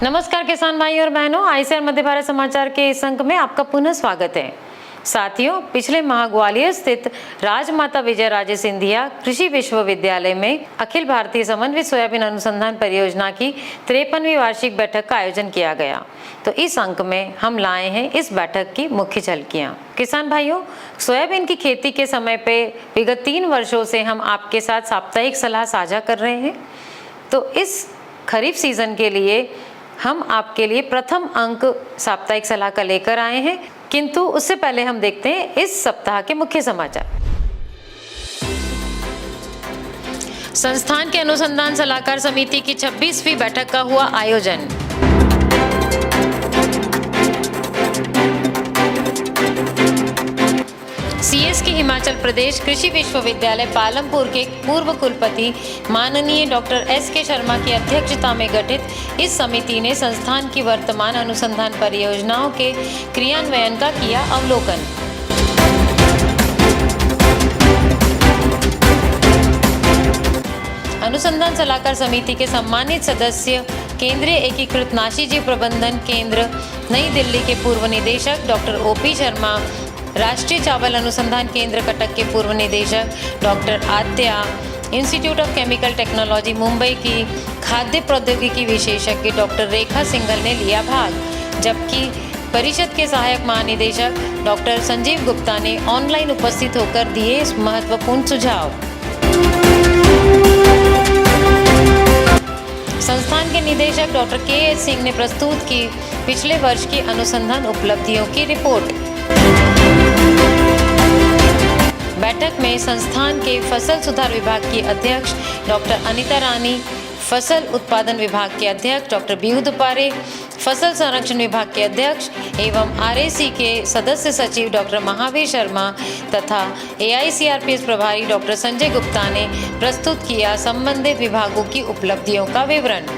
नमस्कार किसान भाई और बहनों, आईसीआर मध्य भारत समाचार के इस अंक में आपका पुनः स्वागत है। साथियों, पिछले माह ग्वालियर स्थित राजमाता विजय राजे सिंधिया कृषि विश्वविद्यालय में अखिल भारतीय समन्वित सोयाबीन अनुसंधान परियोजना की 53वीं वार्षिक बैठक का आयोजन किया गया। तो इस अंक में हम लाए हैं इस बैठक की मुख्य झलकियां। किसान भाइयों, सोयाबीन की खेती के समय पे विगत 3 वर्षों से हम आपके साथ साप्ताहिक सलाह साझा कर रहे हैं। तो इस खरीफ सीजन के लिए हम आपके लिए प्रथम अंक साप्ताहिक सलाह का लेकर आए हैं, किंतु उससे पहले हम देखते हैं इस सप्ताह के मुख्य समाचार। संस्थान के अनुसंधान सलाहकार समिति की 26वीं बैठक का हुआ आयोजन। सीएसके हिमाचल प्रदेश कृषि विश्वविद्यालय पालमपुर के पूर्व कुलपति माननीय डॉक्टर एसके शर्मा की अध्यक्षता में गठित इस समिति ने संस्थान की वर्तमान अनुसंधान परियोजनाओं के क्रियान्वयन का किया अवलोकन। अनुसंधान सलाहकार समिति के सम्मानित सदस्य केंद्रीय एकीकृत नाशीजीव प्रबंधन केंद्र नई दिल्ली के पूर्व निदेशक डॉक्टर ओपी शर्मा, राष्ट्रीय चावल अनुसंधान केंद्र कटक के पूर्व निदेशक डॉक्टर आत्या, institute of chemical technology Mumbai की खाद्य प्रौद्योगिकी विशेषज्ञ डॉक्टर रेखा सिंघल ने लिया भाग, जबकि परिषद के सहायक महानिदेशक डॉक्टर संजीव गुप्ता ने ऑनलाइन उपस्थित होकर दिए महत्वपूर्ण सुझाव। संस्थान के निदेशक डॉक्टर के.एच. सिंह ने प्रस्तुत की पिछले वर्ष की अनुसंधान उपलब्धियों की रिपोर्ट। बैठक में संस्थान के फसल सुधार विभाग की अध्यक्ष डॉक्टर अनिता रानी, फसल उत्पादन विभाग के अध्यक्ष डॉक्टर बीहू दुपारे, फसल संरक्षण विभाग के अध्यक्ष एवं आरएसी के सदस्य सचिव डॉक्टर महावीर शर्मा तथा एआईसीआरपीएस प्रभारी डॉक्टर संजय गुप्ता ने प्रस्तुत किया संबंधित विभागों की उपलब्धियों का विवरण।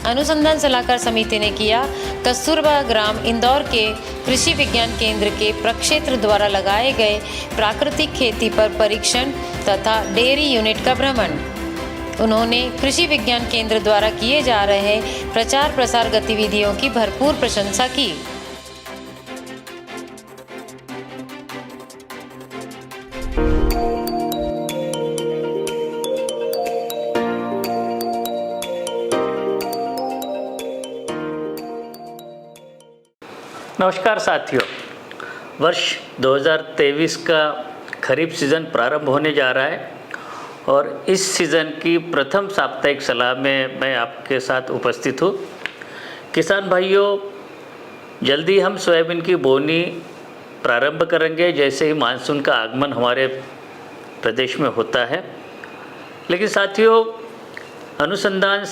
अनुसंधान सलाहकार समिति ने किया कस्तूरबा ग्राम इंदौर के कृषि विज्ञान केंद्र के प्रक्षेत्र द्वारा लगाए गए प्राकृतिक खेती पर परीक्षण तथा डेयरी यूनिट का भ्रमण। उन्होंने कृषि विज्ञान केंद्र द्वारा किए जा रहे प्रचार प्रसार गतिविधियों की भरपूर प्रशंसा की। नमस्कार साथियों, वर्ष 2023 का खरीफ सीज़न प्रारंभ होने जा रहा है और इस सीज़न की प्रथम साप्ताहिक सलाह में मैं आपके साथ उपस्थित हूँ। किसान भाइयों, जल्दी हम सोयाबीन की बोनी प्रारंभ करेंगे जैसे ही मानसून का आगमन हमारे प्रदेश में होता है। लेकिन साथियों, अनुसंधान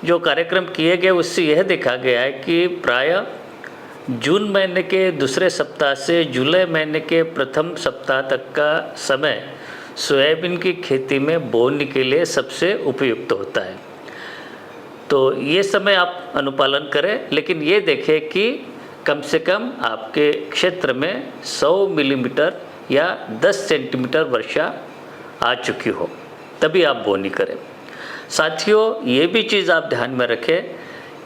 जो कार्यक्रम किए गए उससे यह देखा गया है कि प्रायः जून महीने के दूसरे सप्ताह से जुलाई महीने के प्रथम सप्ताह तक का समय सोयाबीन की खेती में बोने के लिए सबसे उपयुक्त होता है। तो ये समय आप अनुपालन करें, लेकिन ये देखें कि कम से कम आपके क्षेत्र में 100 मिलीमीटर या 10 सेंटीमीटर वर्षा आ चुकी हो, तभी आप बोनी करें। साथियों, ये भी चीज़ आप ध्यान में रखें,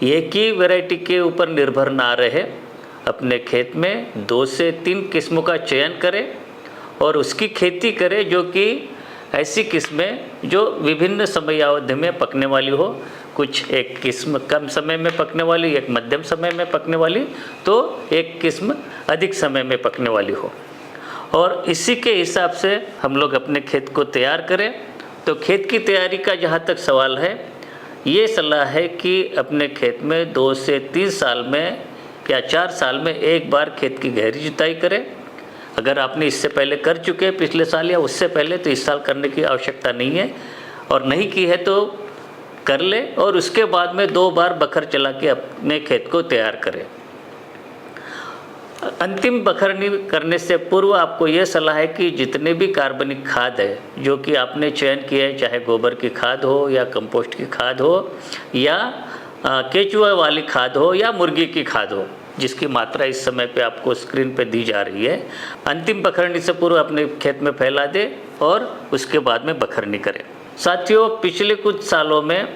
एक ही वैरायटी के ऊपर निर्भर ना रहे। अपने खेत में 2 से 3 किस्मों का चयन करें और उसकी खेती करें जो कि ऐसी किस्में जो विभिन्न समयावधि में पकने वाली हो। कुछ एक किस्म कम समय में पकने वाली, एक मध्यम समय में पकने वाली, तो एक किस्म अधिक समय में पकने वाली हो। और इसी के हिसाब से हम लोग अपने खेत को तैयार करें। तो खेत की तैयारी का जहाँ तक सवाल है, ये सलाह है कि अपने खेत में 2 से 3 साल में या 4 साल में एक बार खेत की गहरी जुताई करें। अगर आपने इससे पहले कर चुके हैं पिछले साल या उससे पहले, तो इस साल करने की आवश्यकता नहीं है, और नहीं की है तो कर ले। और उसके बाद में 2 बार बखर चला के अपने खेत को तैयार करें। अंतिम बखरनी करने से पूर्व आपको ये सलाह है कि जितने भी कार्बनिक खाद है जो कि आपने चयन किया है, चाहे गोबर की खाद हो या कंपोस्ट की खाद हो या केचुआ वाली खाद हो या मुर्गी की खाद हो, जिसकी मात्रा इस समय पे आपको स्क्रीन पे दी जा रही है, अंतिम बखरनी से पूर्व अपने खेत में फैला दे और उसके बाद में बखरनी करें। साथियों, पिछले कुछ सालों में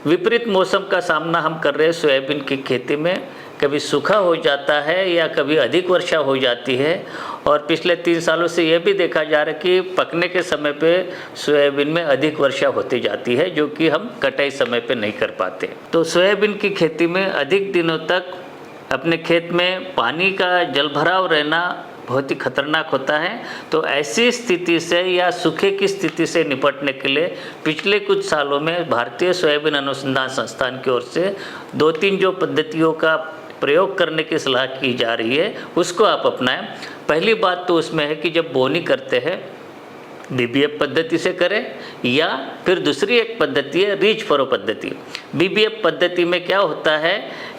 विपरीत मौसम का सामना हम कर रहे हैं सोयाबीन की खेती में। कभी सूखा हो जाता है या कभी अधिक वर्षा हो जाती है, और पिछले 3 सालों से ये भी देखा जा रहा है कि पकने के समय पे सोयाबीन में अधिक वर्षा होती जाती है, जो कि हम कटाई समय पे नहीं कर पाते। तो सोयाबीन की खेती में अधिक दिनों तक अपने खेत में पानी का जलभराव रहना बहुत ही खतरनाक होता है। तो ऐसी स्थिति से या सूखे की स्थिति से निपटने के लिए पिछले कुछ सालों में भारतीय सोयाबीन अनुसंधान संस्थान की ओर से 2-3 जो पद्धतियों का प्रयोग करने की सलाह की जा रही है, उसको आप अपनाएं। पहली बात तो उसमें है कि जब बोनी करते हैं बीबीएफ पद्धति से करें, या फिर दूसरी एक पद्धति है रीच फरो पद्धति। बीबीएफ पद्धति में क्या होता है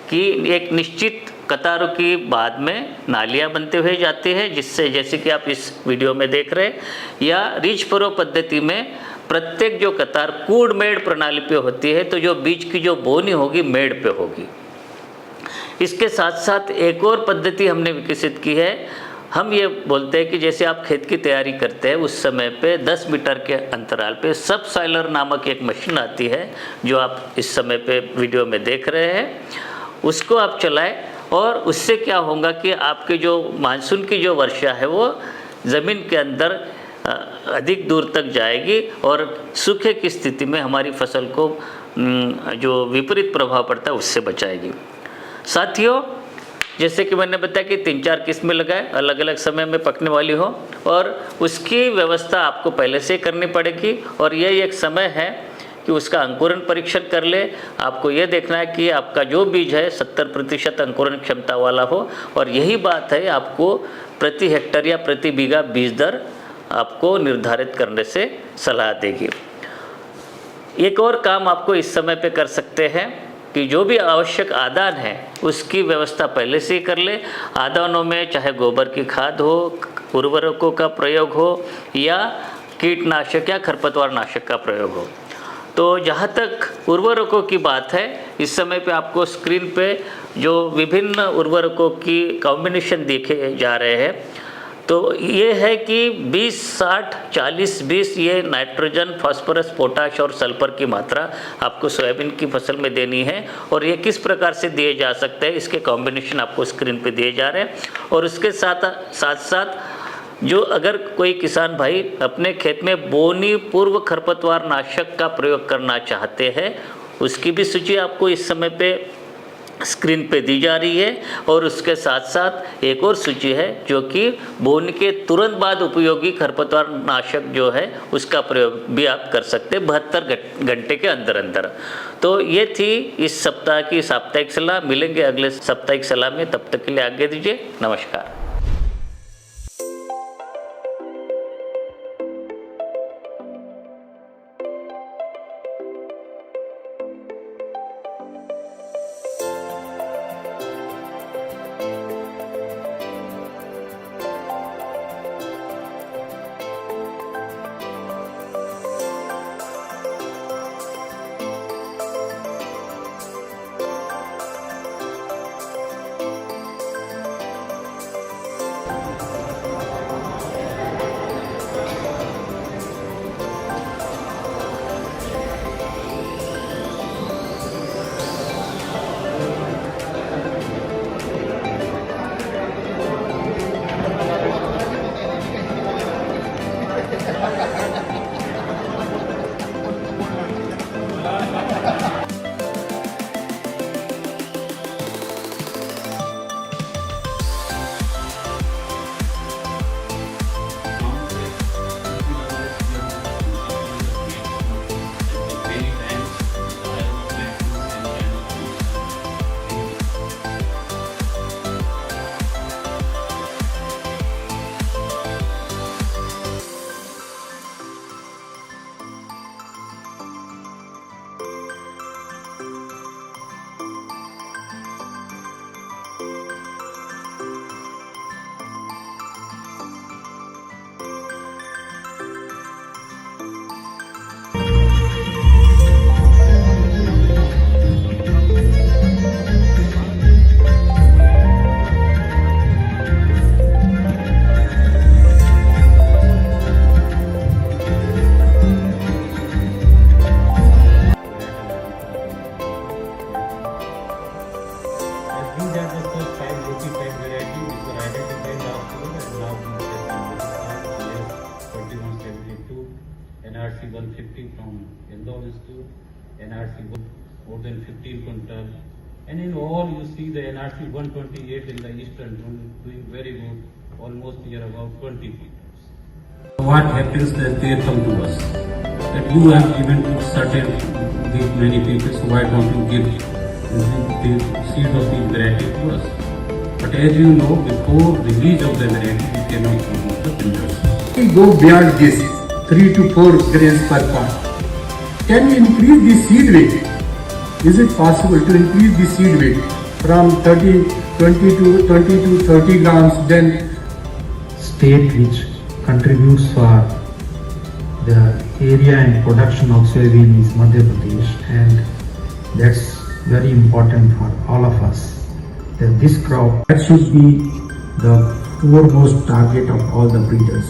कि एक निश्चित कतारों की बाद में नालियां बनते हुए जाती हैं, जिससे जैसे कि आप इस वीडियो में देख रहे हैं, या रीच फरो पद्धति में प्रत्येक जो कतार कूड़ मेड़ प्रणाली पे होती है, तो जो बीज की जो बोनी होगी मेड़ पे होगी। इसके साथ साथ एक और पद्धति हमने विकसित की है। हम ये बोलते हैं कि जैसे आप खेत की तैयारी करते हैं उस समय पे 10 मीटर के अंतराल पे सबसॉइलर नामक एक मशीन आती है, जो आप इस समय पे वीडियो में देख रहे हैं, उसको आप चलाएं। और उससे क्या होगा कि आपके जो मानसून की जो वर्षा है वो ज़मीन के अंदर अधिक दूर तक जाएगी, और सूखे की स्थिति में हमारी फसल को जो विपरीत प्रभाव पड़ता है उससे बचाएगी। साथियों, जैसे कि मैंने बताया कि 3-4 किस्में लगाए, अलग अलग समय में पकने वाली हो, और उसकी व्यवस्था आपको पहले से करनी पड़ेगी। और यही एक समय है कि उसका अंकुरण परीक्षण कर ले। आपको ये देखना है कि आपका जो बीज है 70% अंकुरण क्षमता वाला हो, और यही बात है आपको प्रति हेक्टर या प्रति बीघा बीज दर आपको निर्धारित करने से सलाह देगी। एक और काम आपको इस समय पे कर सकते हैं कि जो भी आवश्यक आदान है उसकी व्यवस्था पहले से ही कर ले। आदानों में चाहे गोबर की खाद हो, उर्वरकों का प्रयोग हो, या कीटनाशक या खरपतवार नाशक का प्रयोग हो। तो जहाँ तक उर्वरकों की बात है, इस समय पे आपको स्क्रीन पे जो विभिन्न उर्वरकों की कॉम्बिनेशन देखे जा रहे हैं, तो ये है कि 20-60-40-20 ये नाइट्रोजन, फास्फोरस, पोटाश और सल्फर की मात्रा आपको सोयाबीन की फसल में देनी है। और ये किस प्रकार से दिए जा सकते हैं, इसके कॉम्बिनेशन आपको स्क्रीन पे दिए जा रहे हैं। और उसके साथ साथ जो अगर कोई किसान भाई अपने खेत में बोनी पूर्व खरपतवार नाशक का प्रयोग करना चाहते हैं, उसकी भी सूची आपको इस समय पे स्क्रीन पे दी जा रही है। और उसके साथ साथ एक और सूची है जो कि बोनी के तुरंत बाद उपयोगी खरपतवार नाशक जो है उसका प्रयोग भी आप कर सकते हैं 72 घंटे के अंदर अंदर। तो ये थी इस सप्ताह की साप्ताहिक सलाह। मिलेंगे अगले साप्ताहिक सलाह में, तब तक के लिए आज्ञा दीजिए। नमस्कार। 15 quintal. And in all, you see the NRC 128 in the eastern doing very good, almost near about 20 quintals. What happens that they come to us? That you have given to certain these many people, so why don't you give the seeds of the variety to us? But as you know, before release of the variety, we cannot produce the printers. We go beyond this 3 to 4 grains per pot. Can we increase the seed weight? Is it possible to increase the seed weight from 20 to 30 grams? Then state which contributes for the area and production of soybean is Madhya Pradesh, and that's very important for all of us. That this crop, that should be the foremost target of all the breeders.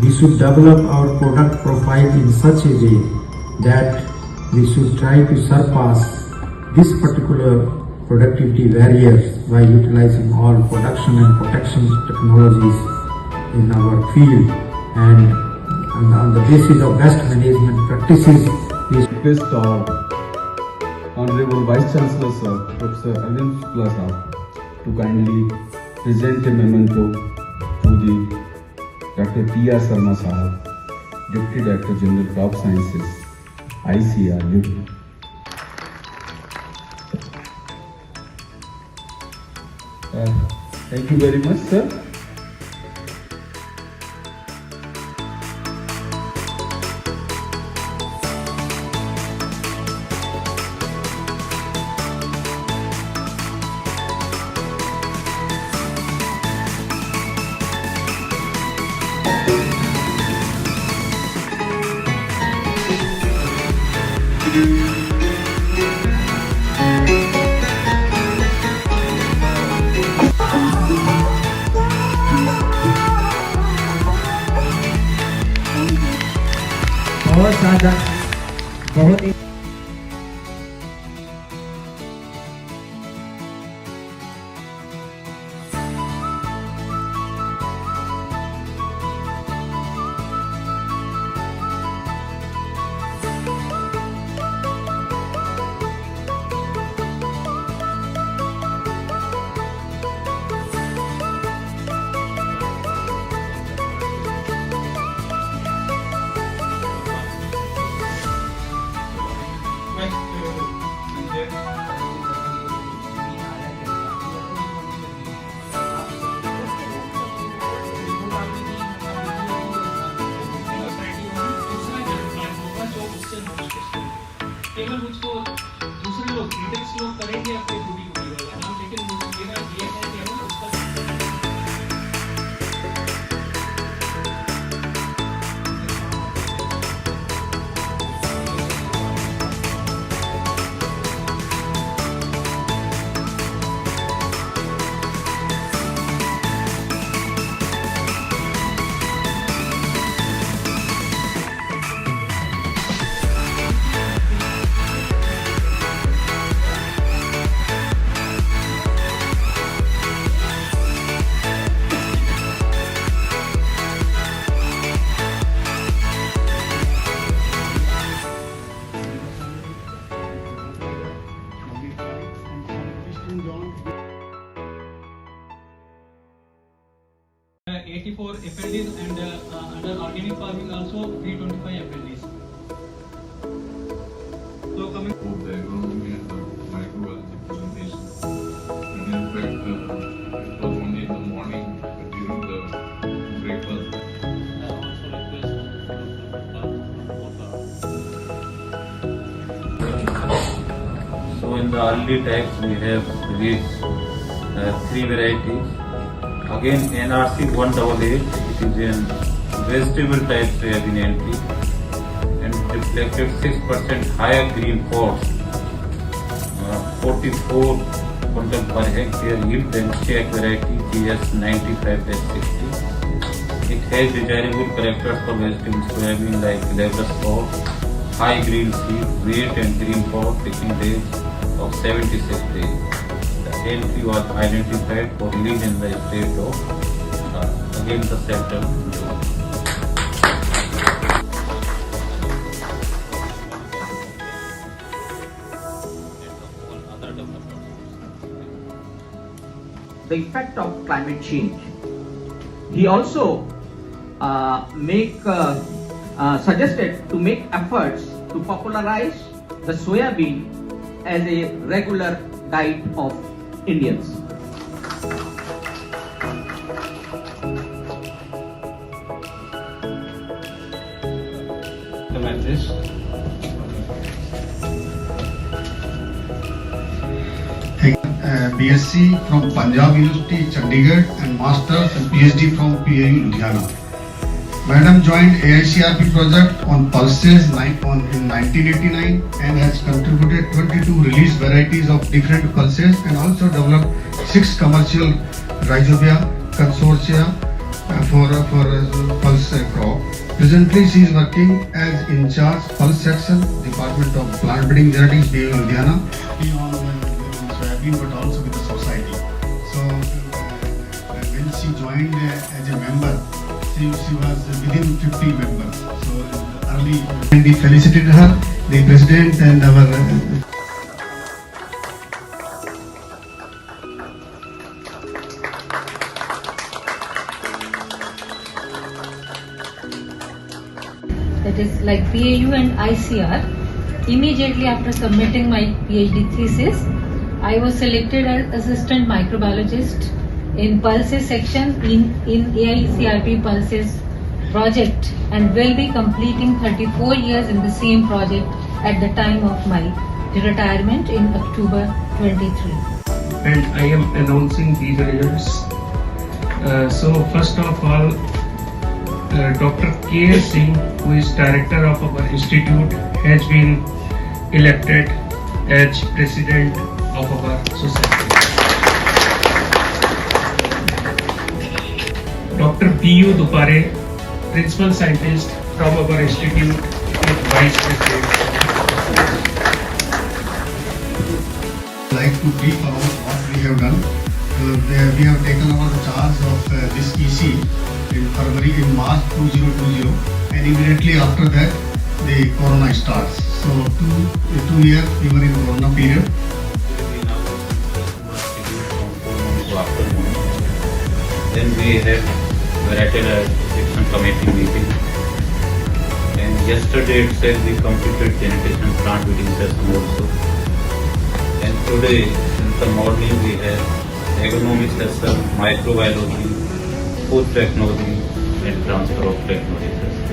We should develop our product profile in such a way that we should try to surpass this particular productivity barriers by utilizing all production and protection technologies in our field, and on the basis of best management practices, we request our Honorable Vice Chancellor Sir, Professor Arvind Shukla Sir, to kindly present a memento to the Dr. T.R. Sarma Sahab, Deputy Director General Crop Sciences, ICAR. Thank you very much, sir. बहुत ज़्यादा बहुत ही केवल मुझको दूसरे लोग critics लोग करेंगे अपनी पूरी वाला काम, लेकिन मेरा ये है केवल उसका for FLDs and under organic farming also 325 FLDs. So coming of the agronomy and the microbiology presentation. And in fact, it was only in the morning during the breakfast. So in the early types we have reached 3 varieties. Again NRC 188, it is in vegetable type soybean entry and reflected 6% higher green pods, 44 quintal per hectare yield than Czech variety GS 95S60. It has desirable characters for vegetable soybean like glabrous pod, high green seed, weight and green pod taking days of 76 days. Entry was identified for release in the state of against the sector. the effect of climate change. He also suggested to make efforts to popularize the soybean as a regular diet of Indians. The message. BSc from Punjab University, Chandigarh, and Masters and PhD from PAU, Ludhiana. Madam joined AICRP project on pulses in 1989 and has contributed 22 released varieties of different pulses and also developed 6 commercial rhizobia consortia for pulse crop. Presently, she is working as in charge pulse section, Department of Plant Breeding Genetics, PAU, Ludhiana. But also with the society. So when she joined as a member, she was within 50 members. So early, and we felicited her, the president and our. That is like PAU and ICR. Immediately after submitting my PhD thesis, I was selected as assistant microbiologist in pulses section in AICRP pulses project and will be completing 34 years in the same project at the time of my retirement in October 23. And I am announcing these results. So first of all, Dr. K. Singh, who is director of our institute, has been elected as president of our society. Dr. P.U. Dupare, principal scientist from our institute, is vice president. Like to brief about what we have done. We have taken over the charge of this EC in March 2020, and immediately after that the corona starts. So 2 years we were in corona period. Then we had varietal section committee meeting, and yesterday itself we completed genetics and plant breeding session also. And today in the morning we have agronomy session, microbiology, food technology, and transfer of technology session.